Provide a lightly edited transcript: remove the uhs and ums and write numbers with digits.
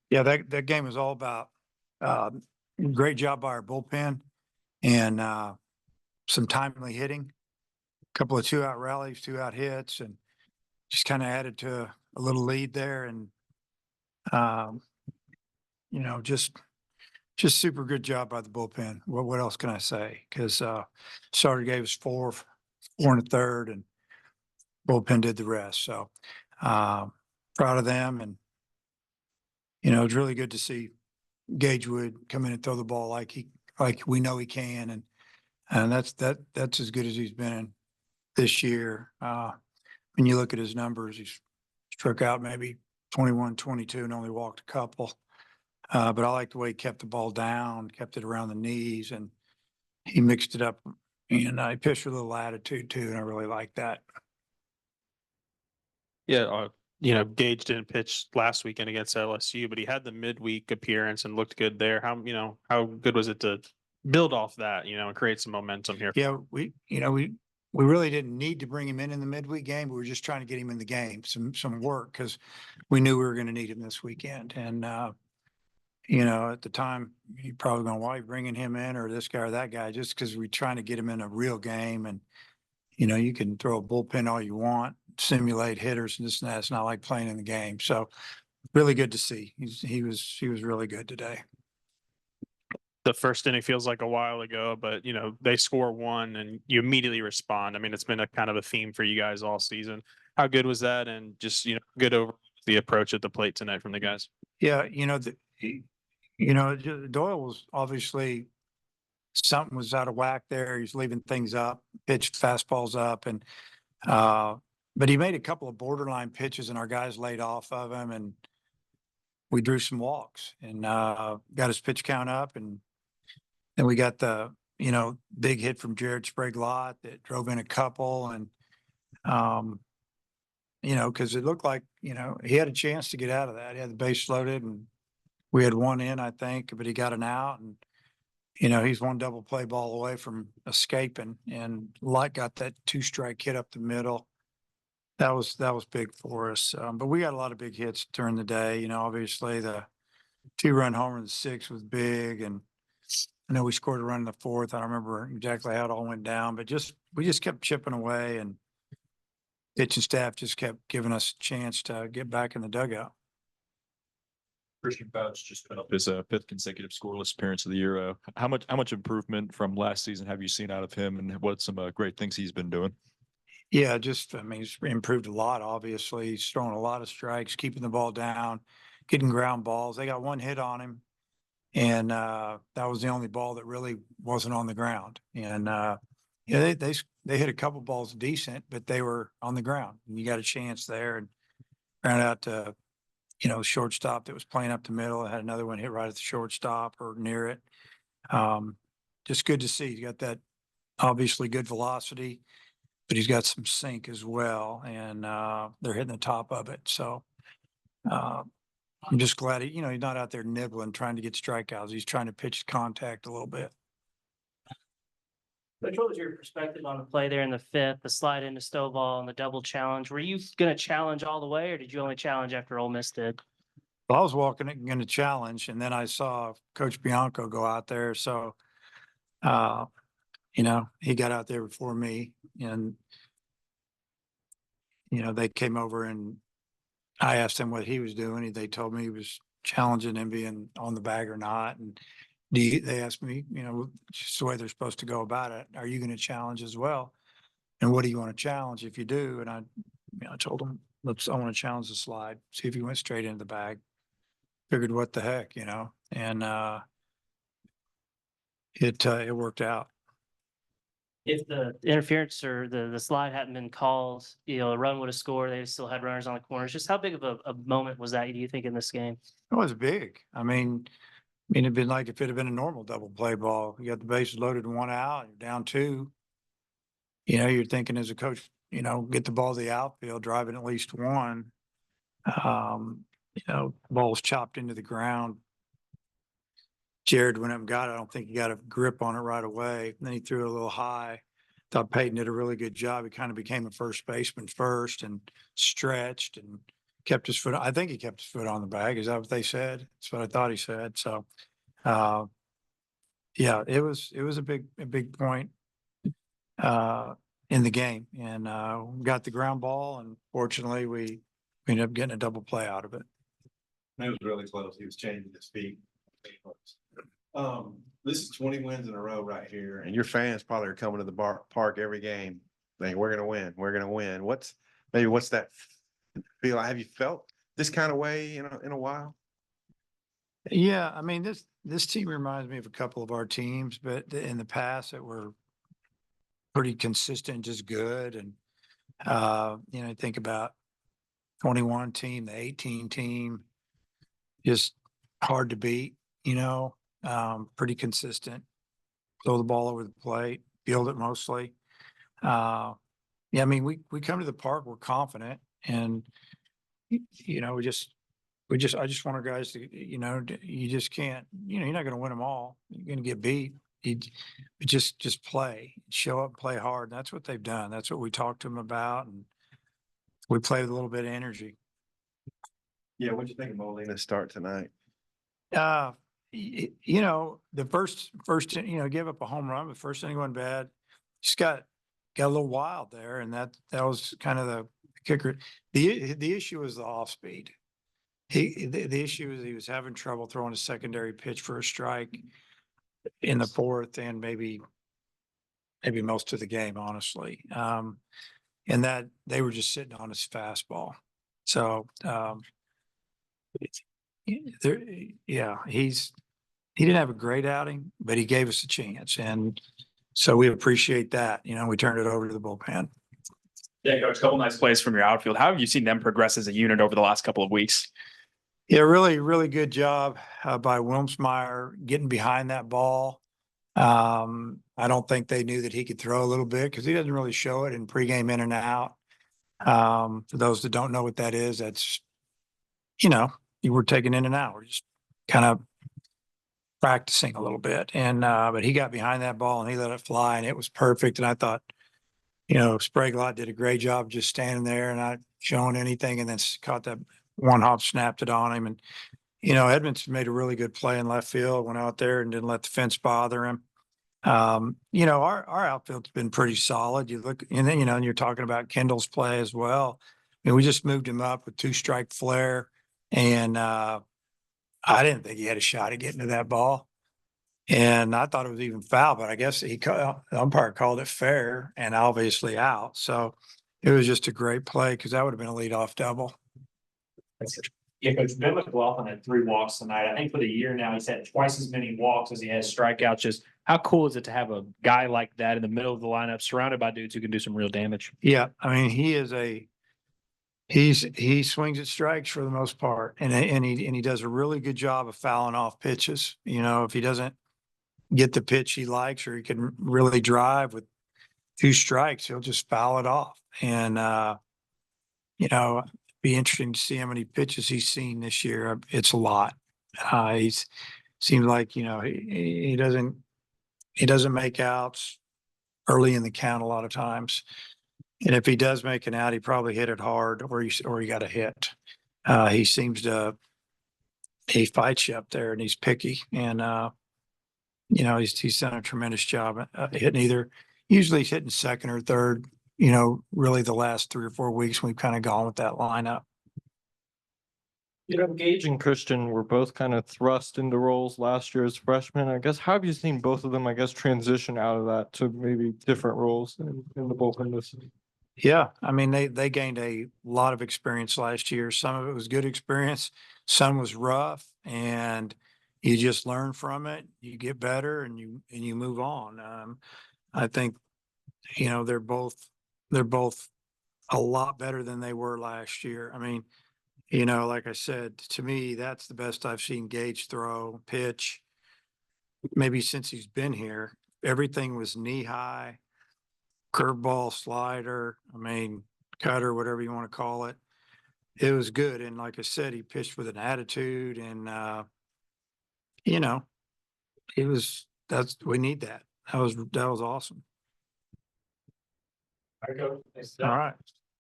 Yeah, that game was all about uh, great job by our bullpen and some timely hitting, a couple of 2-out rallies, 2-out hits, and just kind of added to a little lead there. And um, just super good job by the bullpen. What else can I say? Because starter gave us four and a third, and bullpen did the rest. So proud of them, and it's really good to see Gage Wood come in and throw the ball like we know he can, and that's as good as he's been this year. When you look at his numbers, he's struck out maybe 21, 22, and only walked a couple. But I like the way he kept the ball down, kept it around the knees, and he mixed it up. And he pitched with a little attitude too, and I really like that. Yeah, Gage didn't pitch last weekend against LSU, but he had the midweek appearance and looked good there. How good was it to build off that, and create some momentum here? Yeah, we really didn't need to bring him in the midweek game. We were just trying to get him in the game, some work, because we knew we were going to need him this weekend. And at the time, you probably going, why are you bringing him in, or this guy or that guy? Just because we're trying to get him in a real game. And you can throw a bullpen all you want, simulate hitters and this and that. It's not like playing in the game. So really good to see. He was really good today. The first inning feels like a while ago, but they score one and you immediately respond. I mean, it's been a kind of a theme for you guys all season. How good was that? And just good over the approach at the plate tonight from the guys. Yeah, Doyle was obviously something was out of whack there. He's leaving things up, pitched fastballs up, and but he made a couple of borderline pitches, and our guys laid off of him, and we drew some walks and got his pitch count up, and then we got the big hit from Jared Sprague-Lott that drove in a couple, and because it looked like he had a chance to get out of that. He had the base loaded, and we had one in, I think, but he got an out, and he's one double play ball away from escaping, and Light got that 2-strike hit up the middle. That was big for us. But we got a lot of big hits during the day. Obviously the 2-run homer in the 6th was big, and I know we scored a run in the 4th. I don't remember exactly how it all went down, but we just kept chipping away, and pitching staff just kept giving us a chance to get back in the dugout. Christian Pouch just put up his 5th consecutive scoreless appearance of the year. How much improvement from last season have you seen out of him, and what some great things he's been doing? Yeah, he's improved a lot. Obviously, he's throwing a lot of strikes, keeping the ball down, getting ground balls. They got one hit on him, and that was the only ball that really wasn't on the ground. And they hit a couple balls decent, but they were on the ground. And you got a chance there, and ran out to shortstop that was playing up the middle. I had another one hit right at the shortstop or near it. Just good to see. He's got that obviously good velocity, but he's got some sink as well, and they're hitting the top of it. So I'm just glad he's not out there nibbling, trying to get strikeouts. He's trying to pitch contact a little bit. Coach, what was your perspective on the play there in the 5th, the slide into Stovall and the double challenge? Were you going to challenge all the way, or did you only challenge after Ole Miss did? Well, I was walking it and going to challenge, and then I saw Coach Bianco go out there. So, he got out there before me, and, they came over and I asked him what he was doing. They told me he was challenging him being on the bag or not. And they asked me, just the way they're supposed to go about it. Are you going to challenge as well? And what do you want to challenge if you do? And I told him, I want to challenge the slide, see if he went straight into the bag. Figured what the heck, and it worked out. If the interference or the slide hadn't been called, a run would have scored. They still had runners on the corners. Just how big of a moment was that, do you think, in this game? It was big. I mean, it'd been like if it had been a normal double play ball. You got the bases loaded and 1 out, you're down 2. You're thinking as a coach, get the ball to the outfield, driving at least 1. Ball's chopped into the ground. Jared went up and got it. I don't think he got a grip on it right away. And then he threw it a little high. Thought Peyton did a really good job. He kind of became a first baseman first and stretched. And kept his foot. I think he kept his foot on the bag. Is that what they said? That's what I thought he said. So, uh, yeah, it was a big point, in the game, and, got the ground ball, and fortunately we ended up getting a double play out of it. It was really close. He was changing his feet. This is 20 wins in a row right here, and your fans probably are coming to the park every game. Saying, we're gonna win, we're gonna win. What's that feel? Have you felt this kind of way in a while? Yeah, I mean, this team reminds me of a couple of our teams, but in the past that were pretty consistent, just good. And, think about 21 team, the 18 team, just hard to beat, pretty consistent. Throw the ball over the plate, field it mostly. Yeah, I mean, we come to the park, we're confident, and, I just want our guys to, you just can't, you're not going to win them all. You're going to get beat. You just play, show up, play hard. And that's what they've done. That's what we talked to them about. And we played with a little bit of energy. Yeah, what'd you think of Molina's start tonight? The first, give up a home run. The first inning went bad. Just got a little wild there. And that was kind of the kicker. The issue was the off speed. The issue is he was having trouble throwing a secondary pitch for a strike in the fourth and maybe most of the game, honestly. And that they were just sitting on his fastball. So, yeah, he didn't have a great outing, but he gave us a chance. And so we appreciate that. We turned it over to the bullpen. Yeah, coach, a couple nice plays from your outfield. How have you seen them progress as a unit over the last couple of weeks? Yeah, really, really good job by Wilmsmeyer getting behind that ball. I don't think they knew that he could throw a little bit because he doesn't really show it in pregame in and out. For those that don't know what that is, that's, you were taking in and out. We're just kind of practicing a little bit. And, but he got behind that ball and he let it fly and it was perfect. And I thought, Spraglot did a great job just standing there and not showing anything and then caught that one hop, snapped it on him. And, Edmonds made a really good play in left field, went out there and didn't let the fence bother him. Our outfield's been pretty solid. You look, and then, and you're talking about Kendall's play as well. I mean, we just moved him up with 2-strike flare. And, I didn't think he had a shot at getting to that ball. And I thought it was even foul, but I guess the umpire called it fair and obviously out. So it was just a great play because that would have been a leadoff double. Yeah, coach, Ben McLaughlin had 3 walks tonight. I think for the year now, he's had twice as many walks as he has strikeouts. Just how cool is it to have a guy like that in the middle of the lineup, surrounded by dudes who can do some real damage? Yeah, I mean, he swings at strikes for the most part, and he does a really good job of fouling off pitches. If he doesn't get the pitch he likes or he can really drive with 2 strikes, he'll just foul it off. And be interesting to see how many pitches he's seen this year. It's a lot. He's seems like he doesn't make outs early in the count a lot of times. And if he does make an out, he probably hit it hard or he got a hit. He seems to, he fights you up there and he's picky. And, he's done a tremendous job hitting usually he's hitting second or third, really the last 3 or 4 weeks we've kind of gone with that lineup. Gage and Christian were both kind of thrust into roles last year as freshmen. I guess, how have you seen both of them, transition out of that to maybe different roles in the bullpen this season? Yeah, I mean, they gained a lot of experience last year. Some of it was good experience, some was rough, and you just learn from it. You get better, and you move on. I think they're both a lot better than they were last year. I mean, like I said, to me, that's the best I've seen Gage throw, pitch, maybe since he's been here. Everything was knee high. Curveball, slider, cutter, whatever you want to call it. It was good. And like I said, he pitched with an attitude and, we need that. That was awesome. All right, coach. Thanks. All right.